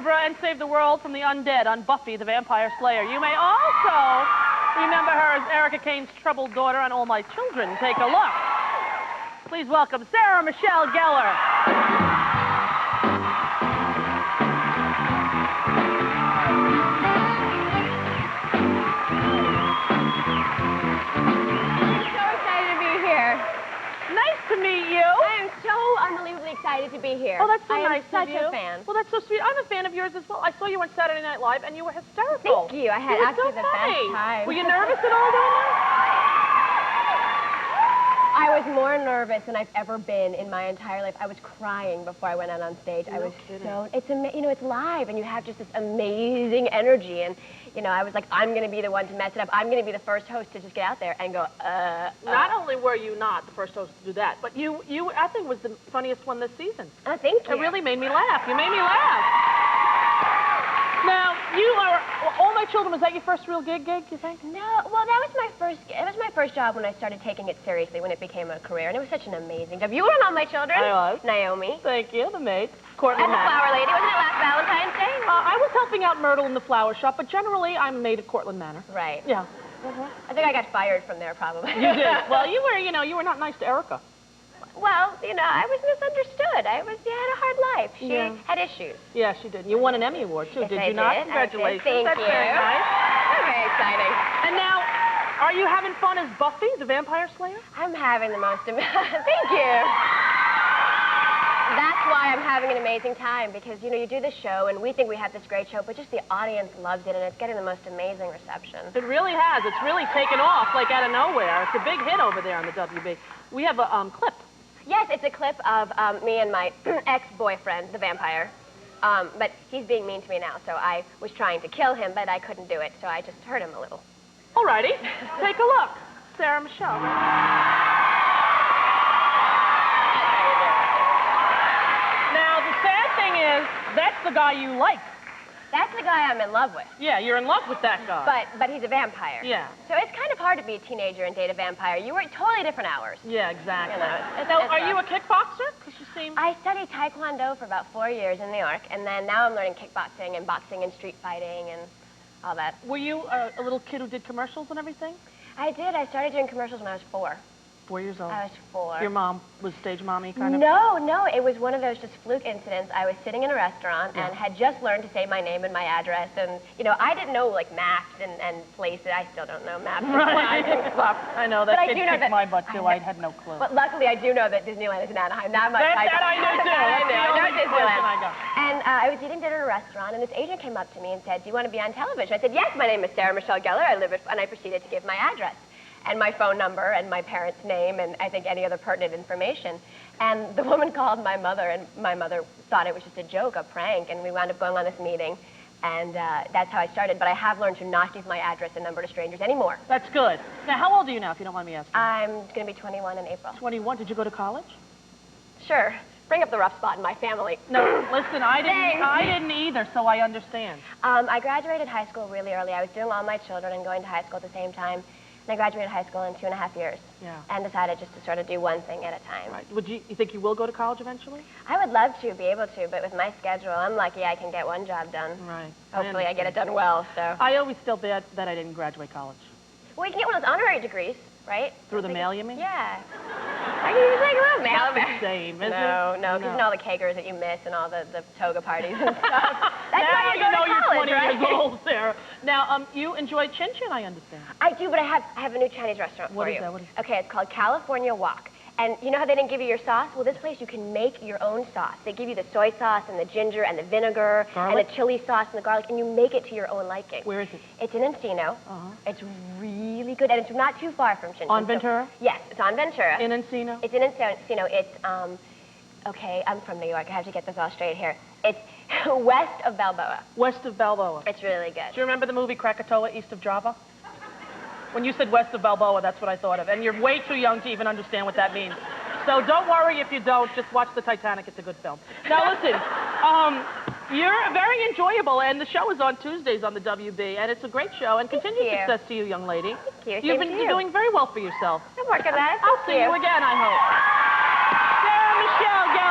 algebra and saved the world from the undead on Buffy the Vampire Slayer. You may also remember her as Erica Kane's troubled daughter on All My Children. Take a look. Please welcome Sarah Michelle Gellar. To meet you. I am so unbelievably excited to be here. Oh, that's so nice of you. I'm such a fan. Well, that's so sweet. I'm a fan of yours as well. I saw you on Saturday Night Live, and you were hysterical. Thank you. I had actually the best time. Were you nervous at all doing that? I was more nervous than I've ever been in my entire life. I was crying before I went out on stage. I was so... It's live, and you have just this amazing energy, and, you know, I was like, I'm going to be the one to mess it up. I'm going to be the first host to just get out there and go, Not only were you not the first host to do that, but you I think, was the funniest one this season. Oh, thank you. It really made me laugh. You made me laugh. Now, you are... All My Children, was that your first real gig, you think? No, well, that was my first... It was my first job when I started taking it seriously, when it became a career, and it was such an amazing job. You were on All My Children? I was. Naomi. Thank you, the maid. Courtney And the flower lady. Wasn't it last Valentine's Day? I was helping out Myrtle in the flower shop, but generally, I'm a maid at Cortland Manor. Right. Yeah. I think I got fired from there, probably. You did. Well, you were not nice to Erica. Well, I was misunderstood. You had a hard life. She had issues. Yeah, she did. You won an Emmy Award, too, yes, did I you not? Did. Congratulations. Thank That's you. very nice. That's very exciting. And now, are you having fun as Buffy, the Vampire Slayer? I'm having the most Thank you. That's why I'm having an amazing time, because, you do the show, and we think we have this great show, but just the audience loves it, and it's getting the most amazing reception. It really has. It's really taken off, like, out of nowhere. It's a big hit over there on the WB. We have a clip. Yes, it's a clip of me and my ex-boyfriend, the vampire. But he's being mean to me now, so I was trying to kill him, but I couldn't do it, so I just hurt him a little. All righty. Take a look. Sarah Michelle. Now, the sad thing is, that's the guy you like. That's the guy I'm in love with. Yeah, you're in love with that guy. But he's a vampire. Yeah. So it's kind of hard to be a teenager and date a vampire. You work totally different hours. Yeah, exactly. It's are you a kickboxer? Because you seem... I studied Taekwondo for about 4 years in New York, and then now I'm learning kickboxing and boxing and street fighting and all that. Were you a little kid who did commercials and everything? I did. I started doing commercials when I was 4. 4 years old? I was 4. Your mom was stage mommy, kind of? No. It was one of those just fluke incidents. I was sitting in a restaurant and had just learned to say my name and my address. And, I didn't know, like, maps and places. I still don't know maps and stuff. I know. That kid kicked my butt, too. I had no clue. But luckily, I do know that Disneyland is in Anaheim. That much I knew, too. I know Disneyland. I And I was eating dinner at a restaurant, and this agent came up to me and said, "Do you want to be on television?" I said, "Yes, my name is Sarah Michelle Gellar. I live at..." And I proceeded to give my address and my phone number and my parents' name and I think any other pertinent information. And the woman called my mother, and my mother thought it was just a joke, a prank, and we wound up going on this meeting. And that's how I started. But I have learned to not give my address and number to strangers anymore. That's good. Now, how old are you now, if you don't mind me asking? I'm going to be 21 in April. 21. Did you go to college? Sure. Bring up the rough spot in my family. No, listen, I didn't either, so I understand. I graduated high school really early. I was doing All My Children and going to high school at the same time. And I graduated high school in 2.5 years. Yeah. And decided just to sort of do one thing at a time. Right. You think you will go to college eventually? I would love to be able to, but with my schedule, I'm lucky I can get one job done. Right. Hopefully I get it done well, so. I always feel bad that I didn't graduate college. Well, you can get one of those honorary degrees, right? Through the mail, you mean? Yeah. I can use like a little mail. Not the same, is it? No, because all the kegers that you miss and all the toga parties and stuff. That's now why you know you're 20 right? years old, Sarah. Now, you enjoy Chin Chin, I understand. I do, but I have a new Chinese restaurant for you. What is that? Okay, it's called California Wok. And you know how they didn't give you your sauce? Well, this place you can make your own sauce. They give you the soy sauce and the ginger and the vinegar and the chili sauce and the garlic, and you make it to your own liking. Where is it? It's in Encino. It's really good, and it's not too far from Chin Chin. On Ventura? Yes, it's on Ventura. In Encino? It's in Encino. It's, okay, I'm from New York. I have to get this all straight here. It's west of Balboa. West of Balboa. It's really good. Do you remember the movie Krakatoa, East of Java? When you said west of Balboa, that's what I thought of. And you're way too young to even understand what that means. So don't worry if you don't. Just watch the Titanic. It's a good film. Now, listen. You're very enjoyable, and the show is on Tuesdays on the WB, and it's a great show, and continued success to you, young lady. Thank you. You've been doing very well for yourself. I'm working on it. I'll see you again, I hope. Sarah Michelle Gellar.